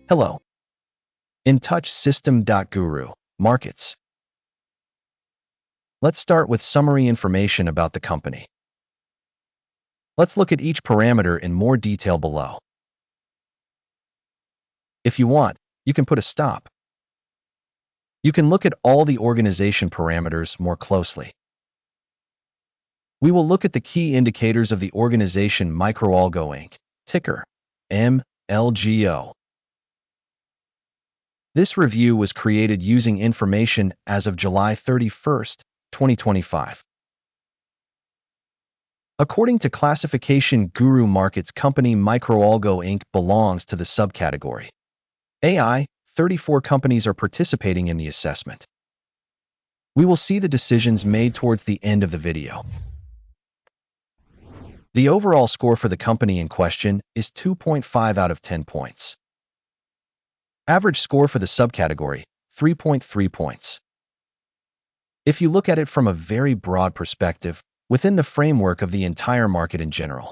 Hello. In touch System.GURU.Markets. Let's start with summary information about the company. Let's look at each parameter in more detail below. If you want, you can put a stop. You can look at all the organization parameters more closely. We will look at the key indicators of the organization MicroAlgo Inc., ticker MLGO. This review was created using information as of July 31, 2025. According to classification Guru.Markets, company MicroAlgo Inc. belongs to the subcategory AI. 34 companies are participating in the assessment. We will see the decisions made towards the end of the video. The overall score for the company in question is 2.5 out of 10 points. Average score for the subcategory, 3.3 points. If you look at it from a very broad perspective, within the framework of the entire market in general,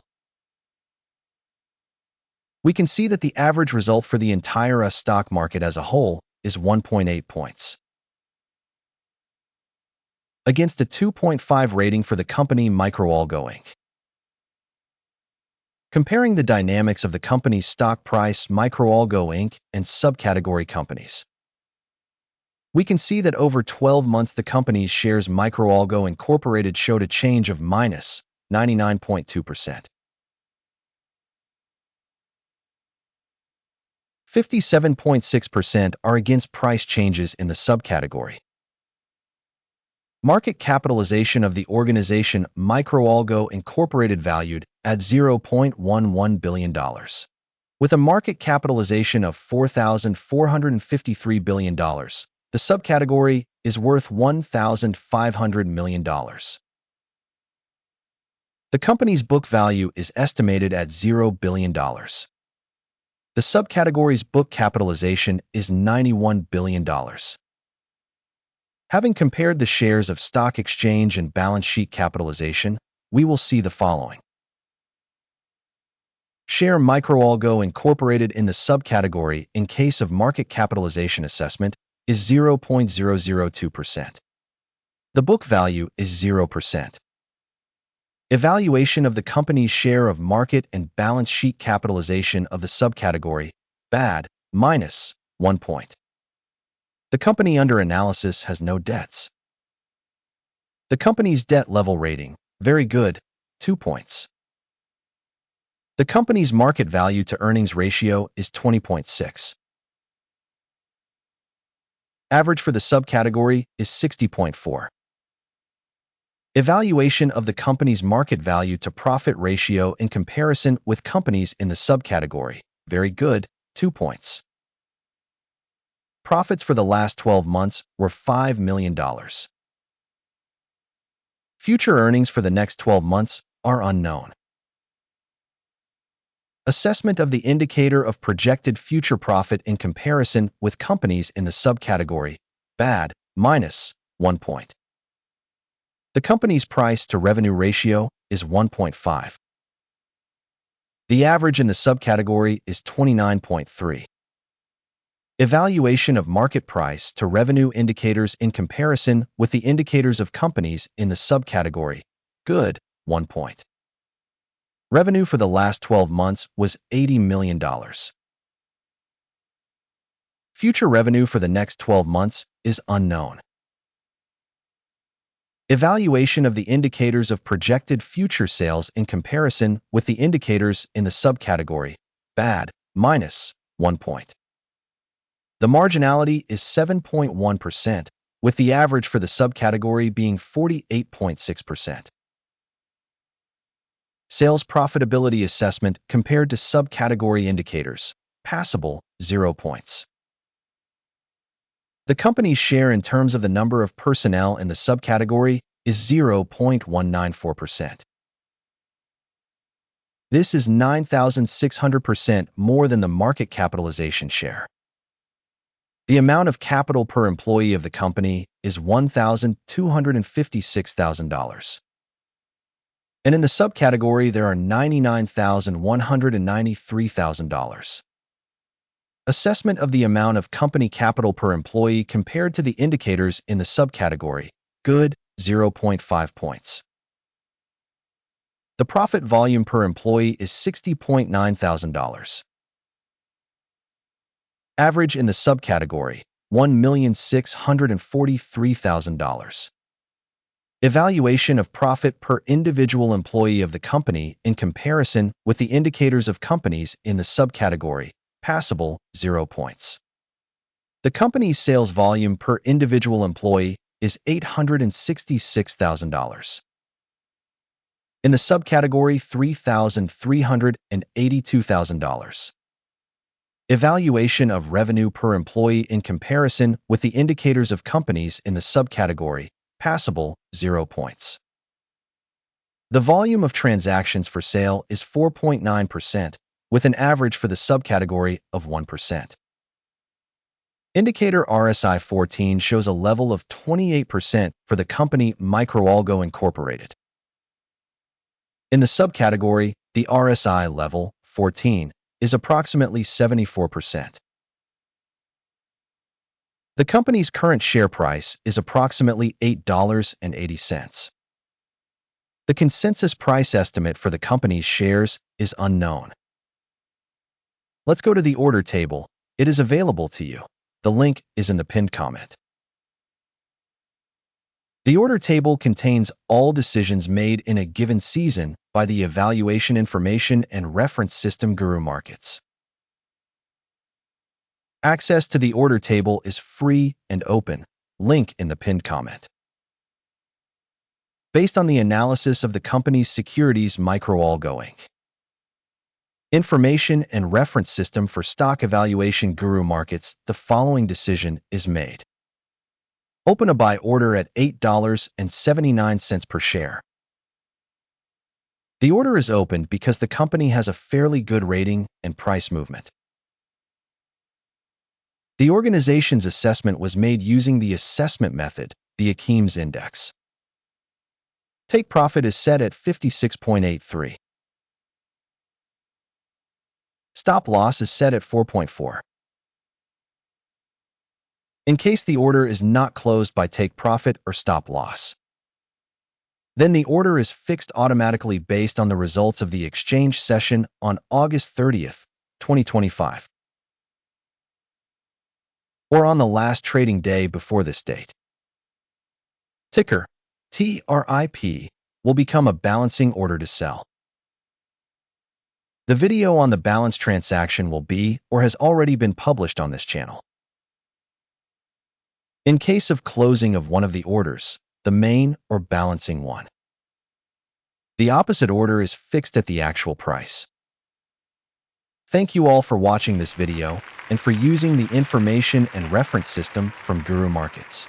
we can see that the average result for the entire stock market as a whole is 1.8 points. Against a 2.5 rating for the company MicroAlgo Inc. Comparing the dynamics of the company's stock price, MicroAlgo Inc., and subcategory companies, we can see that over 12 months the company's shares MicroAlgo Incorporated showed a change of minus 99.2%. 57.6% are against price changes in the subcategory. Market capitalization of the organization MicroAlgo Incorporated valued at $0.11 billion. With a market capitalization of $4,453 billion, the subcategory is worth $1,500 million. The company's book value is estimated at $0 billion. The subcategory's book capitalization is $91 billion. Having compared the shares of stock exchange and balance sheet capitalization, we will see the following. Share MicroAlgo Incorporated in the subcategory in case of market capitalization assessment is 0.002%. The book value is 0%. Evaluation of the company's share of market and balance sheet capitalization of the subcategory, bad, minus 1 point. The company under analysis has no debts. The company's debt level rating, very good, 2 points. The company's market value to earnings ratio is 20.6. Average for the subcategory is 60.4. Evaluation of the company's market value to profit ratio in comparison with companies in the subcategory, very good, 2 points. Profits for the last 12 months were $5 million. Future earnings for the next 12 months are unknown. Assessment of the indicator of projected future profit in comparison with companies in the subcategory, bad, minus 1 point. The company's price to revenue ratio is 1.5. The average in the subcategory is 29.3. Evaluation of market price to revenue indicators in comparison with the indicators of companies in the subcategory, good, 1 point. Revenue for the last 12 months was $80 million. Future revenue for the next 12 months is unknown. Evaluation of the indicators of projected future sales in comparison with the indicators in the subcategory, bad, minus 1 point. The marginality is 7.1%, with the average for the subcategory being 48.6%. Sales profitability assessment compared to subcategory indicators, passable, 0 points. The company's share in terms of the number of personnel in the subcategory is 0.194%. This is 9,600% more than the market capitalization share. The amount of capital per employee of the company is $1,256,000. And in the subcategory, there are $99,193,000. Assessment of the amount of company capital per employee compared to the indicators in the subcategory, good, 0.5 points. The profit volume per employee is $60.9 thousand. Average in the subcategory, $1,643,000. Evaluation of profit per individual employee of the company in comparison with the indicators of companies in the subcategory, passable, 0 points. The company's sales volume per individual employee is $866,000. In the subcategory, $3,382,000. Evaluation of revenue per employee in comparison with the indicators of companies in the subcategory, passable, 0 points. The volume of transactions for sale is 4.9%, with an average for the subcategory of 1%. Indicator RSI 14 shows a level of 28% for the company MicroAlgo Incorporated. In the subcategory, the RSI level, 14, is approximately 74%. The company's current share price is approximately $8.80. The consensus price estimate for the company's shares is unknown. Let's go to the order table. It is available to you. The link is in the pinned comment. The order table contains all decisions made in a given season by the evaluation information and reference System.GURU.Markets. Access to the order table is free and open. Link in the pinned comment. Based on the analysis of the company's securities MicroAlgo Inc. Information and reference system for stock evaluation Guru.Markets, the following decision is made. Open a buy order at $8.79 per share. The order is opened because the company has a fairly good rating and price movement. The organization's assessment was made using the assessment method, the Akeem's Index. Take profit is set at 56.83. Stop loss is set at 4.4. In case the order is not closed by take profit or stop loss, then the order is fixed automatically based on the results of the exchange session on August 30th, 2025, or on the last trading day before this date. Ticker, TRIP, will become a balancing order to sell. The video on the balance transaction will be or has already been published on this channel. In case of closing of one of the orders, the main or balancing one, the opposite order is fixed at the actual price. Thank you all for watching this video and for using the information and reference system from Guru.Markets.